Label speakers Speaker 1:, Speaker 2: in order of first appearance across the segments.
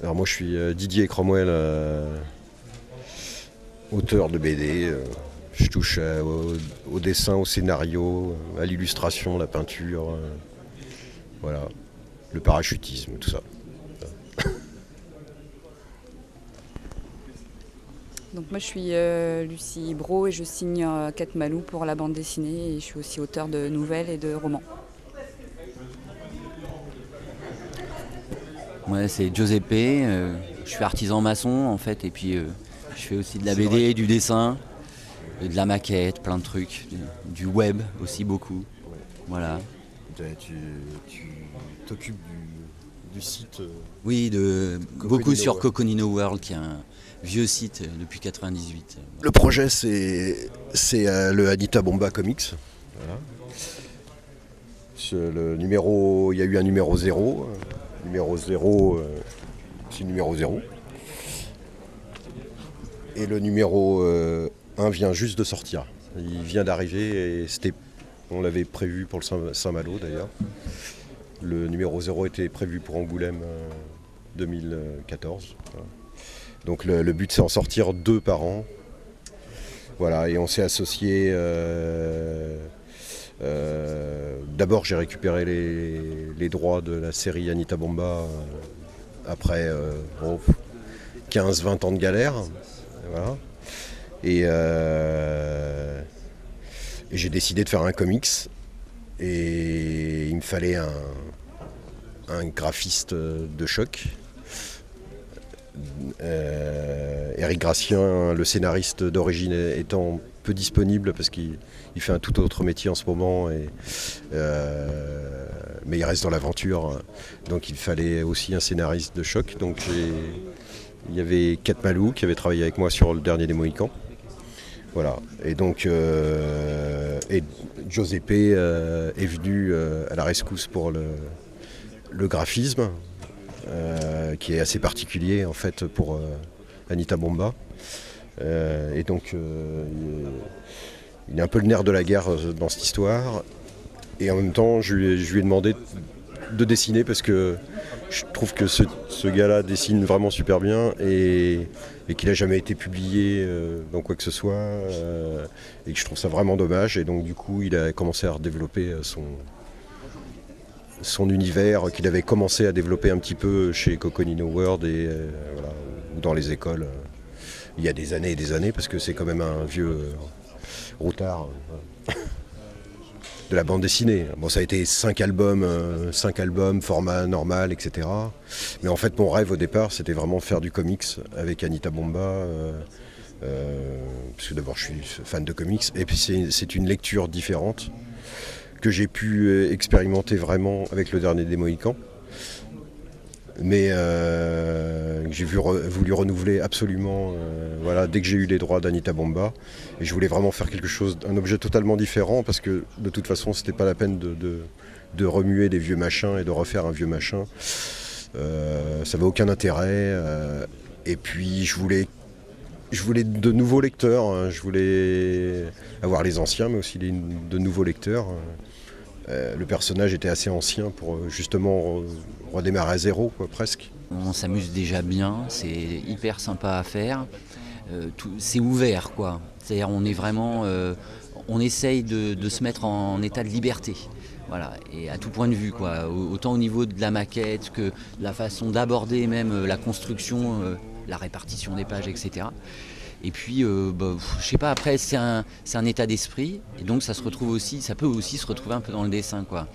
Speaker 1: Alors moi je suis Didier Cromwell, auteur de BD. Je touche au dessin, au scénario, à l'illustration, la peinture, voilà, le parachutisme, tout ça.
Speaker 2: Donc moi je suis Lucie Brault et je signe Cat Malou pour la bande dessinée et je suis aussi auteure de nouvelles et de romans.
Speaker 3: Moi c'est Giuseppe, je suis artisan maçon en fait et puis je fais aussi de la BD, du dessin, et de la maquette, plein de trucs, du web aussi beaucoup. Voilà.
Speaker 1: Tu t'occupes du site
Speaker 3: Oui, beaucoup
Speaker 1: Coconino,
Speaker 3: sur
Speaker 1: ouais.
Speaker 3: Coconino World qui est un vieux site depuis 98.
Speaker 1: Le projet, c'est le Anita Bomba Comics. Voilà. Il y a eu un numéro 0. Numéro 0, c'est le numéro 0. Et le numéro 1 vient juste de sortir. Il vient d'arriver et on l'avait prévu pour le Saint-Malo d'ailleurs. Le numéro 0 était prévu pour Angoulême 2014. Voilà. Donc le but c'est en sortir 2 par an. Voilà, et on s'est associé. D'abord j'ai récupéré les droits de la série Anita Bomba après 15-20 ans de galère. Voilà. Et j'ai décidé de faire un comics. Et il me fallait un graphiste de choc. Eric Gracien, le scénariste d'origine, étant peu disponible parce qu'il fait un tout autre métier en ce moment, mais il reste dans l'aventure, donc il fallait aussi un scénariste de choc. Donc il y avait Cat Malou qui avait travaillé avec moi sur le dernier des Mohicans. Voilà. Et donc et Giuseppe est venu à la rescousse pour le graphisme. Qui est assez particulier en fait pour Anita Bomba. Et donc il est un peu le nerf de la guerre dans cette histoire. Et en même temps, je lui ai demandé de dessiner parce que je trouve que ce gars-là dessine vraiment super bien et qu'il n'a jamais été publié dans quoi que ce soit. Et que je trouve ça vraiment dommage. Et donc du coup, il a commencé à redévelopper son univers qu'il avait commencé à développer un petit peu chez Coconino World et voilà, ou dans les écoles il y a des années et des années, parce que c'est quand même un vieux routard de la bande dessinée. Bon, ça a été 5 albums, format normal, etc. Mais en fait, mon rêve au départ, c'était vraiment faire du comics avec Anita Bomba. Parce que d'abord, je suis fan de comics. Et puis, c'est une lecture différente que j'ai pu expérimenter vraiment avec le dernier des Mohicans, mais que j'ai voulu renouveler absolument voilà, dès que j'ai eu les droits d'Anita Bomba. Et je voulais vraiment faire quelque chose, un objet totalement différent, parce que de toute façon c'était pas la peine de remuer des vieux machins et de refaire un vieux machin. Ça n'avait aucun intérêt. Et puis je voulais de nouveaux lecteurs, hein. Je voulais avoir les anciens, mais aussi de nouveaux lecteurs. Le personnage était assez ancien pour justement redémarrer à zéro, quoi, presque.
Speaker 3: On s'amuse déjà bien, c'est hyper sympa à faire. C'est ouvert, quoi. C'est-à-dire on est vraiment, on essaye de se mettre en état de liberté. Voilà, et à tout point de vue, quoi. Autant au niveau de la maquette que la façon d'aborder même la construction, la répartition des pages, etc. Et puis, je sais pas, après c'est un état d'esprit, et donc ça peut aussi se retrouver un peu dans le dessin, quoi.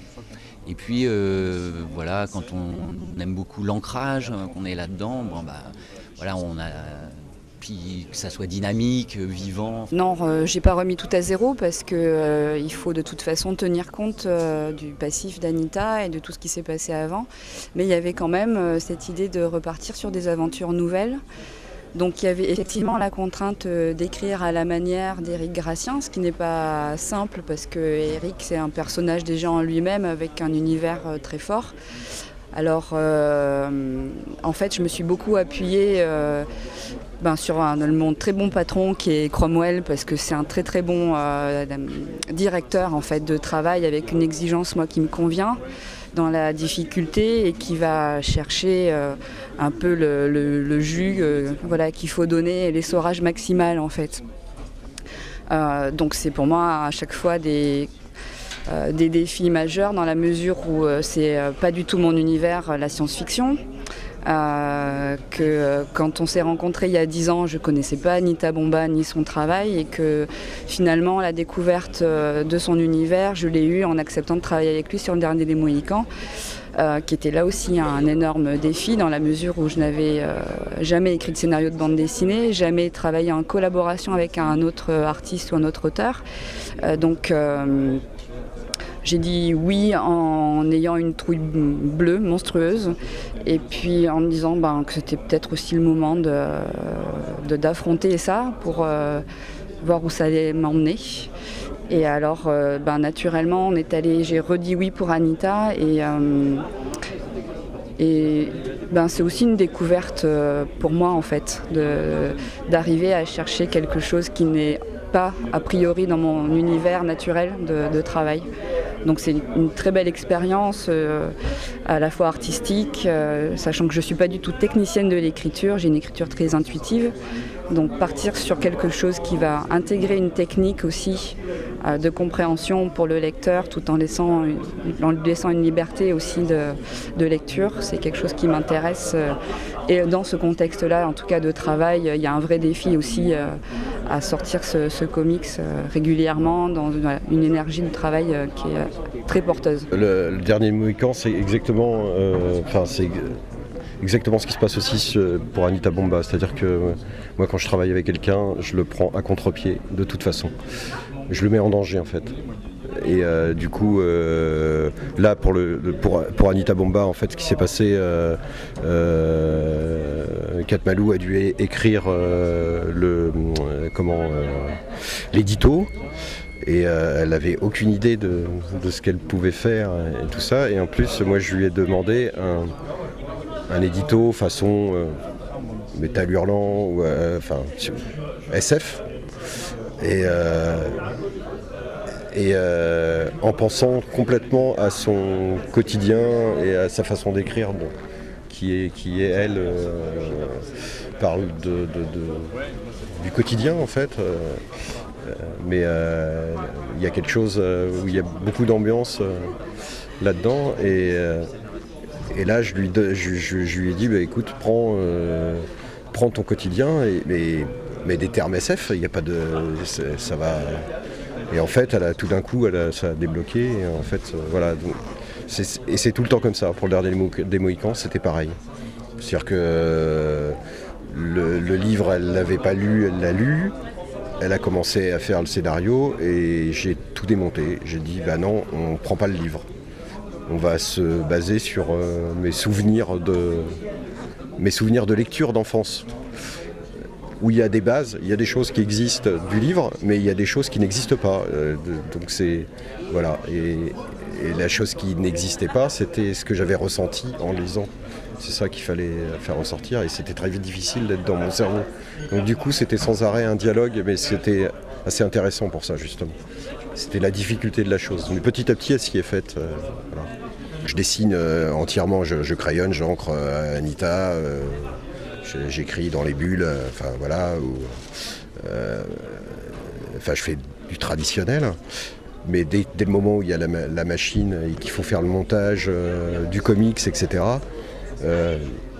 Speaker 3: Et puis, voilà, quand on aime beaucoup l'ancrage, qu'on est là-dedans, voilà, puis que ça soit dynamique, vivant.
Speaker 2: Non, j'ai pas remis tout à zéro parce que il faut de toute façon tenir compte du passif d'Anita et de tout ce qui s'est passé avant. Mais il y avait quand même cette idée de repartir sur des aventures nouvelles. Donc il y avait effectivement la contrainte d'écrire à la manière d'Éric Gracien, ce qui n'est pas simple parce que Éric c'est un personnage déjà en lui-même avec un univers très fort. Alors en fait je me suis beaucoup appuyée sur mon très bon patron qui est Cromwell, parce que c'est un très très bon directeur en fait de travail avec une exigence moi qui me convient. dans la difficulté et qui va chercher un peu le jus qu'il faut donner, l'essorage maximal en fait. Donc c'est pour moi à chaque fois des défis majeurs dans la mesure où c'est pas du tout mon univers, la science-fiction. Que quand on s'est rencontrés il y a 10 ans, je ne connaissais pas Anita Bomba ni son travail et que finalement la découverte de son univers, je l'ai eue en acceptant de travailler avec lui sur Le Dernier des Mohicans, qui était là aussi un énorme défi dans la mesure où je n'avais jamais écrit de scénario de bande dessinée, jamais travaillé en collaboration avec un autre artiste ou un autre auteur. Donc j'ai dit oui en ayant une trouille bleue monstrueuse et puis en me disant que c'était peut-être aussi le moment d'affronter ça pour voir où ça allait m'emmener. Et alors naturellement j'ai redit oui pour Anita et c'est aussi une découverte pour moi en fait d'arriver à chercher quelque chose qui n'est pas a priori dans mon univers naturel de travail. Donc c'est une très belle expérience à la fois artistique, sachant que je ne suis pas du tout technicienne de l'écriture, j'ai une écriture très intuitive. Donc partir sur quelque chose qui va intégrer une technique aussi de compréhension pour le lecteur tout en lui laissant une liberté aussi de lecture, c'est quelque chose qui m'intéresse. Et dans ce contexte-là, en tout cas de travail, il y a un vrai défi aussi à sortir ce comics régulièrement dans une énergie de travail qui est très porteuse.
Speaker 1: Le Dernier Mohican, c'est exactement, exactement ce qui se passe aussi pour Anita Bomba. C'est-à-dire que moi, quand je travaille avec quelqu'un, je le prends à contre-pied de toute façon. Je le mets en danger en fait. Et du coup, là pour Anita Bomba, en fait, ce qui s'est passé, Kat Malou a dû écrire l'édito. Et elle n'avait aucune idée de ce qu'elle pouvait faire et tout ça. Et en plus, moi, je lui ai demandé un édito façon métal hurlant ou SF. Et en pensant complètement à son quotidien et à sa façon d'écrire, qui est elle, parle du quotidien en fait. Mais il y a quelque chose où il y a beaucoup d'ambiance là-dedans et là je lui ai dit écoute, prends ton quotidien mais des termes SF, il n'y a pas de ça va. Et en fait tout d'un coup ça a débloqué et en fait voilà donc, c'est tout le temps comme ça. Pour Le Dernier des Mohicans, c'était pareil, c'est-à-dire que le livre elle l'avait pas lu, elle l'a lu. Elle a commencé à faire le scénario et j'ai tout démonté. J'ai dit non, on ne prend pas le livre. On va se baser sur mes souvenirs de lecture d'enfance. Où il y a des bases, il y a des choses qui existent du livre, mais il y a des choses qui n'existent pas. Donc c'est voilà. Et la chose qui n'existait pas, c'était ce que j'avais ressenti en lisant. C'est ça qu'il fallait faire ressortir et c'était très difficile d'être dans mon cerveau. Donc du coup c'était sans arrêt un dialogue, mais c'était assez intéressant pour ça justement. C'était la difficulté de la chose. Mais petit à petit elle s'y est faite. Voilà. Je dessine entièrement, je crayonne, j'encre Anita, j'écris dans les bulles, je fais du traditionnel. Mais dès le moment où il y a la machine et qu'il faut faire le montage du comics, etc.,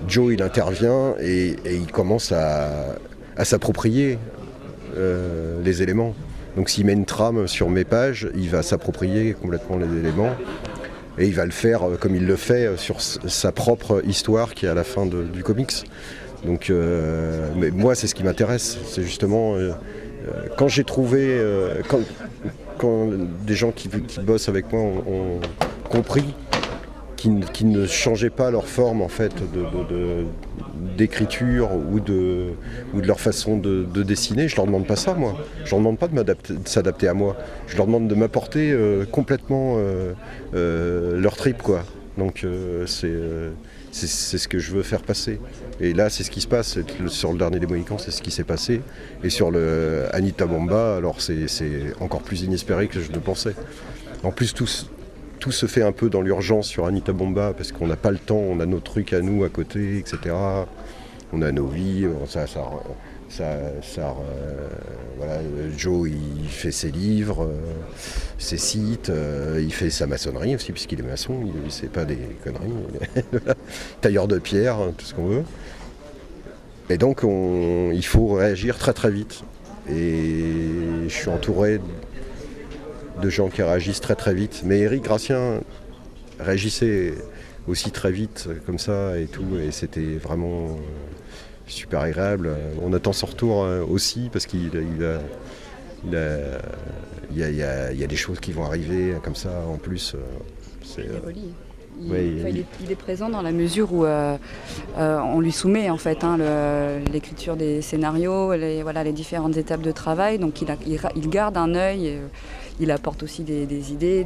Speaker 1: Joe il intervient et il commence à s'approprier les éléments. Donc s'il met une trame sur mes pages, il va s'approprier complètement les éléments et il va le faire comme il le fait sur sa propre histoire qui est à la fin du comics. Donc mais moi c'est ce qui m'intéresse, c'est justement quand j'ai trouvé quand des gens qui bossent avec moi ont compris qui ne changeaient pas leur forme en fait d'écriture ou de leur façon de dessiner. Je leur demande pas ça moi. Je leur demande pas de s'adapter à moi. Je leur demande de m'apporter complètement leur trip quoi. Donc c'est ce que je veux faire passer. Et là c'est ce qui se passe sur Le Dernier des Mohicans, c'est ce qui s'est passé. Et sur le Anita Bomba, alors c'est encore plus inespéré que je ne pensais. En plus tout se fait un peu dans l'urgence sur Anita Bomba parce qu'on n'a pas le temps, on a nos trucs à nous à côté, etc. On a nos vies, voilà, Joe il fait ses livres, ses sites, il fait sa maçonnerie aussi puisqu'il est maçon, il sait pas des conneries, tailleur de pierre, tout ce qu'on veut. Et donc il faut réagir très très vite. Et je suis entouré de gens qui réagissent très très vite. Mais Éric Gratien réagissait aussi très vite comme ça et tout, et c'était vraiment super agréable. On attend son retour aussi parce qu'il y a des choses qui vont arriver comme ça en plus.
Speaker 2: Il est présent dans la mesure où on lui soumet en fait l'écriture des scénarios, les différentes étapes de travail. Donc il garde un œil, il apporte aussi des idées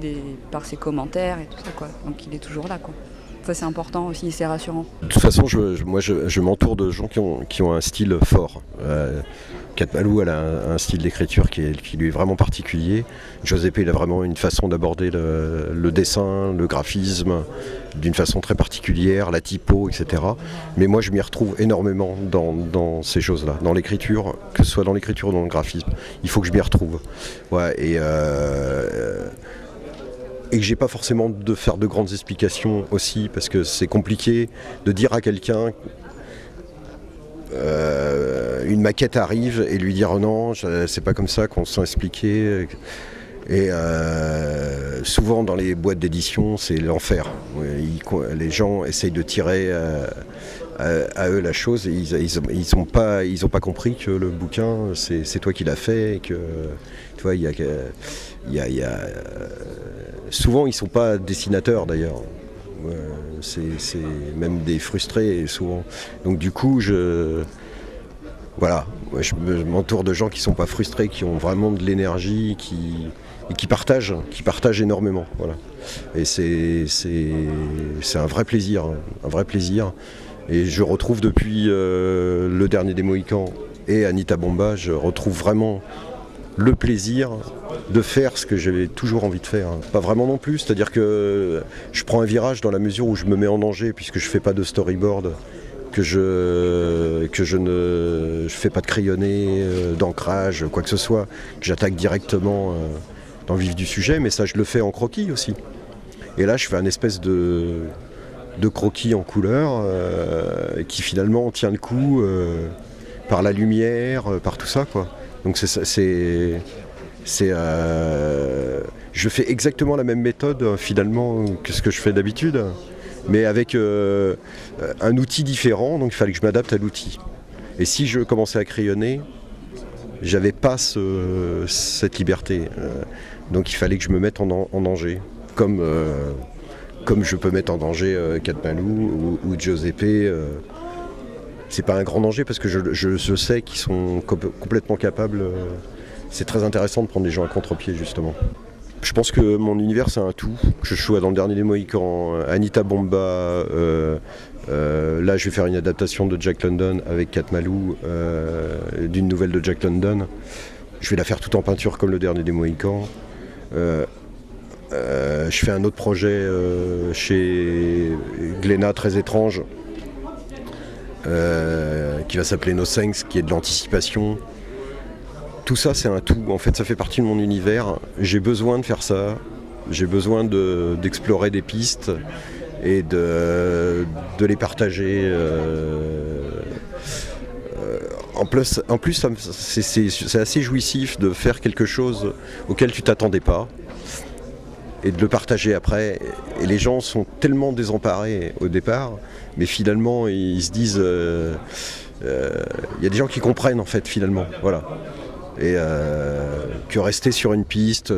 Speaker 2: par ses commentaires et tout ça, quoi. Donc il est toujours là, quoi. Ça c'est important aussi, c'est rassurant.
Speaker 1: De toute façon, moi je m'entoure de gens qui ont un style fort. Kat Malou, elle a un style d'écriture qui lui est vraiment particulier. Giuseppe, il a vraiment une façon d'aborder le dessin, le graphisme, d'une façon très particulière, la typo, etc. Mais moi, je m'y retrouve énormément dans ces choses-là, dans l'écriture, que ce soit dans l'écriture ou dans le graphisme. Il faut que je m'y retrouve. Ouais, et que j'ai pas forcément de faire de grandes explications aussi, parce que c'est compliqué de dire à quelqu'un une maquette arrive et lui dire non, c'est pas comme ça qu'on se sent expliquer. Et souvent dans les boîtes d'édition, c'est l'enfer. Les gens essayent de tirer à eux la chose et ils ont pas compris que le bouquin c'est toi qui l'as fait et que tu vois, souvent ils sont pas dessinateurs d'ailleurs. C'est même des frustrés souvent. Donc du coup je m'entoure de gens qui sont pas frustrés, qui ont vraiment de l'énergie, qui partagent énormément. Voilà. Et c'est un vrai plaisir, Et je retrouve depuis le dernier des Mohicans et Anita Bomba, je retrouve vraiment le plaisir de faire ce que j'avais toujours envie de faire. Pas vraiment non plus, c'est-à-dire que je prends un virage dans la mesure où je me mets en danger puisque je fais pas de storyboard, que je ne fais pas de crayonné, d'ancrage, quoi que ce soit, que j'attaque directement dans le vif du sujet, mais ça je le fais en croquis aussi. Et là je fais un espèce de croquis en couleur qui finalement tient le coup par la lumière, par tout ça, quoi. Donc je fais exactement la même méthode finalement que ce que je fais d'habitude, mais avec un outil différent, donc il fallait que je m'adapte à l'outil. Et si je commençais à crayonner, j'avais pas cette liberté. Donc il fallait que je me mette en danger, comme je peux mettre en danger Kat Malou ou Giuseppe. C'est pas un grand danger parce que je sais qu'ils sont complètement capables. C'est très intéressant de prendre les gens à contre-pied justement. Je pense que mon univers c'est un tout. Je joue dans le dernier des Mohicans, Anita Bomba. Là je vais faire une adaptation de Jack London avec Kat Malou, d'une nouvelle de Jack London. Je vais la faire tout en peinture comme le dernier des Mohicans. Je fais un autre projet chez Glénat très étrange. Qui va s'appeler No Thanks, qui est de l'anticipation. Tout ça c'est un tout, en fait ça fait partie de mon univers, j'ai besoin de faire ça, j'ai besoin d'explorer des pistes et de les partager. En plus c'est assez jouissif de faire quelque chose auquel tu t'attendais pas et de le partager après. Et les gens sont tellement désemparés au départ, mais finalement ils se disent y a des gens qui comprennent en fait finalement, voilà. Et que rester sur une piste,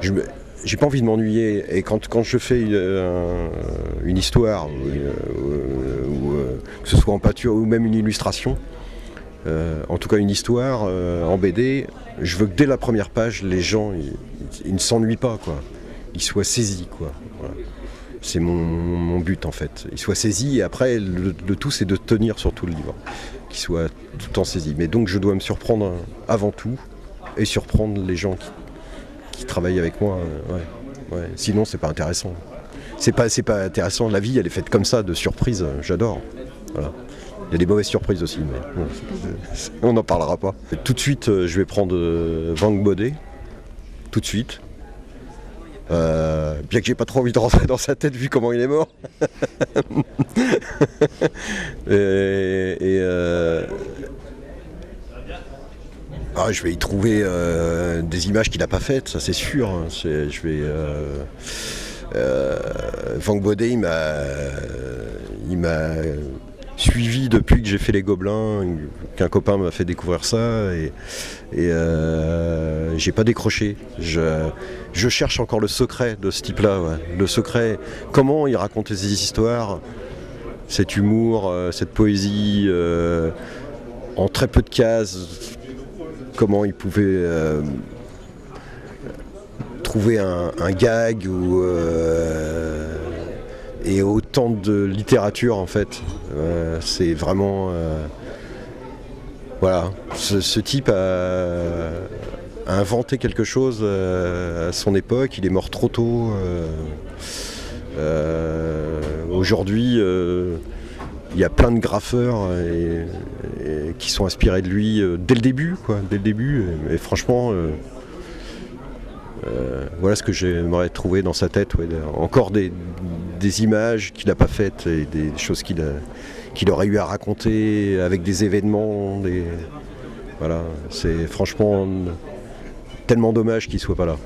Speaker 1: j'ai pas envie de m'ennuyer. Et quand je fais une histoire, que ce soit en peinture ou même une illustration, en tout cas une histoire en BD, je veux que dès la première page, les gens ils ne s'ennuient pas, quoi. Ils soient saisis, quoi. Voilà. C'est mon but en fait. Ils soient saisis et après le tout c'est de tenir sur tout le livre, qu'ils soient tout le temps saisis. Mais donc je dois me surprendre avant tout et surprendre les gens qui travaillent avec moi. Ouais. Sinon, c'est pas intéressant. C'est pas intéressant. La vie, elle est faite comme ça, de surprises. J'adore. Voilà. Il y a des mauvaises surprises aussi, mais on n'en parlera pas. Tout de suite, je vais prendre Van Bodé. Tout de suite. Bien que j'ai pas trop envie de rentrer dans sa tête vu comment il est mort. Je vais y trouver des images qu'il n'a pas faites, ça c'est sûr. Van Bodé, il m'a suivi depuis que j'ai fait Les Gobelins, qu'un copain m'a fait découvrir ça, et j'ai pas décroché. Je cherche encore le secret de ce type-là, ouais. Le secret, comment il racontait ses histoires, cet humour, cette poésie, en très peu de cases, comment il pouvait trouver un gag et autant de littérature en fait. C'est vraiment... voilà, ce type a inventé quelque chose à son époque, il est mort trop tôt. Aujourd'hui, il y a plein de graffeurs qui sont inspirés de lui dès le début, quoi, dès le début. Et franchement, voilà ce que j'aimerais trouver dans sa tête. Ouais. Encore des images qu'il n'a pas faites et des choses qu'il aurait eu à raconter avec des événements. Voilà, c'est franchement tellement dommage qu'il ne soit pas là.